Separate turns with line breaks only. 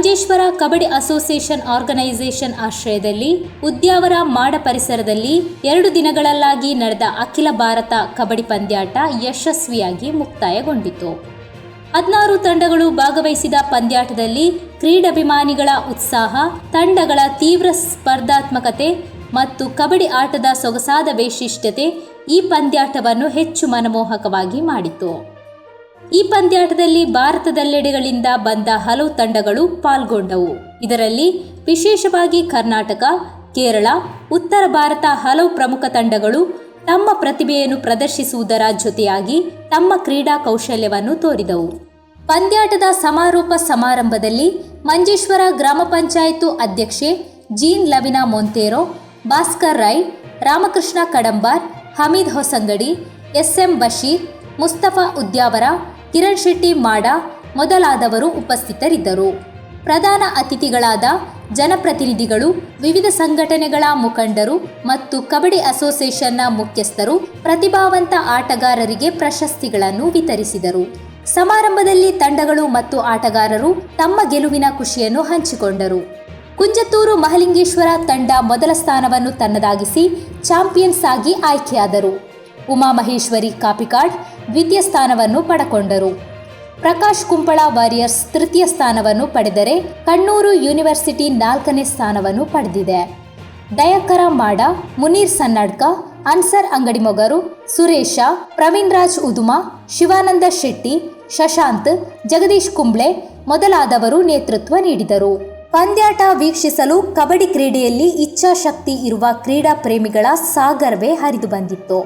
Manjeshwar kabaddi association organisation ಆಶ್ರಯದಲ್ಲಿ ಉದ್ಯಾವರ ಮಾಡ ಪರಿಸರದಲ್ಲಿ 2 ದಿನಗಳಲ್ಲಾಗಿ ನಡೆದ ಅಖಿಲ ಭಾರತ ಕಬಡ್ಡಿ ಪಂದ್ಯಾಟ ಯಶಸ್ವಿಯಾಗಿ ಮುಕ್ತಾಯಗೊಂಡಿತು. 16 ತಂಡಗಳು ಭಾಗವಹಿಸಿದ ಪಂದ್ಯಾಟದಲ್ಲಿ ಕ್ರೀಡಾಭಿಮಾನಿಗಳ ಉತ್ಸಾಹ, ತಂಡಗಳ ತೀವ್ರ ಸ್ಪರ್ಧಾತ್ಮಕತೆ ಮತ್ತು ಕಬಡ್ಡಿ ಆಟದ ಸೊಗಸಾದ ವೈಶಿಷ್ಟ್ಯತೆ ಈ ಪಂದ್ಯಾಟವನ್ನು ಹೆಚ್ಚು ಮನಮೋಹಕವಾಗಿ ಮಾಡಿತು. ಈ ಪಂದ್ಯಾಟದಲ್ಲಿ ಭಾರತದೆಲ್ಲೆಡೆಗಳಿಂದ ಬಂದ ಹಲವು ತಂಡಗಳು ಪಾಲ್ಗೊಂಡವು. ಇದರಲ್ಲಿ ವಿಶೇಷವಾಗಿ ಕರ್ನಾಟಕ, ಕೇರಳ, ಉತ್ತರ ಭಾರತ ಹಲವು ಪ್ರಮುಖ ತಂಡಗಳು ತಮ್ಮ ಪ್ರತಿಭೆಯನ್ನು ಪ್ರದರ್ಶಿಸುವುದರ ಜೊತೆಯಾಗಿ ತಮ್ಮ ಕ್ರೀಡಾ ಕೌಶಲ್ಯವನ್ನು ತೋರಿದವು. ಪಂದ್ಯಾಟದ ಸಮಾರೋಪ ಸಮಾರಂಭದಲ್ಲಿ ಮಂಜೇಶ್ವರ ಗ್ರಾಮ ಪಂಚಾಯತ್ ಅಧ್ಯಕ್ಷೆ ಜೀನ್ ಲವಿನಾ ಮೊಂತೇರೊ, ಭಾಸ್ಕರ್ ರೈ, ರಾಮಕೃಷ್ಣ ಕಡಂಬಾರ್, ಹಮೀದ್ ಹೊಸಂಗಡಿ, ಎಸ್.ಎಂ. ಬಶೀರ್, ಮುಸ್ತಫಾ ಉದ್ಯಾವರ, ಕಿರಣ್ ಶೆಟ್ಟಿ ಮಾಡ ಮೊದಲಾದವರು ಉಪಸ್ಥಿತರಿದ್ದರು. ಪ್ರಧಾನ ಅತಿಥಿಗಳಾದ ಜನಪ್ರತಿನಿಧಿಗಳು, ವಿವಿಧ ಸಂಘಟನೆಗಳ ಮುಖಂಡರು ಮತ್ತು ಕಬಡ್ಡಿ ಅಸೋಸಿಯೇಷನ್ನ ಮುಖ್ಯಸ್ಥರು ಪ್ರತಿಭಾವಂತ ಆಟಗಾರರಿಗೆ ಪ್ರಶಸ್ತಿಗಳನ್ನು ವಿತರಿಸಿದರು. ಸಮಾರಂಭದಲ್ಲಿ ತಂಡಗಳು ಮತ್ತು ಆಟಗಾರರು ತಮ್ಮ ಗೆಲುವಿನ ಖುಷಿಯನ್ನು ಹಂಚಿಕೊಂಡರು. ಕುಂಜತ್ತೂರು ಮಹಲಿಂಗೇಶ್ವರ ತಂಡ ಮೊದಲ ಸ್ಥಾನವನ್ನು ತನ್ನದಾಗಿಸಿ ಚಾಂಪಿಯನ್ಸ್ ಆಗಿ ಆಯ್ಕೆಯಾದರು. ಉಮಾಮಹೇಶ್ವರಿ ಕಾಪಿಕಾಡ್ ದ್ವಿತೀಯ ಸ್ಥಾನವನ್ನು ಪಡೆಕೊಂಡರು. ಪ್ರಕಾಶ್ ಕುಂಪಳ ವಾರಿಯರ್ಸ್ ತೃತೀಯ ಸ್ಥಾನವನ್ನು ಪಡೆದರೆ ಕಣ್ಣೂರು ಯೂನಿವರ್ಸಿಟಿ 4ನೇ ಸ್ಥಾನವನ್ನು ಪಡೆದಿದೆ. ದಯಾಕರ ಮಾಡ, ಮುನೀರ್ ಸನ್ನಡ್ಕ, ಅನ್ಸರ್ ಅಂಗಡಿಮೊಗರು, ಸುರೇಶ, ಪ್ರವೀಣ್ ರಾಜ್ ಉದುಮ, ಶಿವಾನಂದ ಶೆಟ್ಟಿ, ಶಶಾಂತ್, ಜಗದೀಶ್ ಕುಂಬ್ಳೆ ಮೊದಲಾದವರು ನೇತೃತ್ವ ನೀಡಿದರು. ಪಂದ್ಯಾಟ ವೀಕ್ಷಿಸಲು ಕಬಡ್ಡಿ ಕ್ರೀಡೆಯಲ್ಲಿ ಇಚ್ಛಾಶಕ್ತಿ ಇರುವ ಕ್ರೀಡಾ ಪ್ರೇಮಿಗಳ ಸಾಗರವೇ ಹರಿದು ಬಂದಿತ್ತು.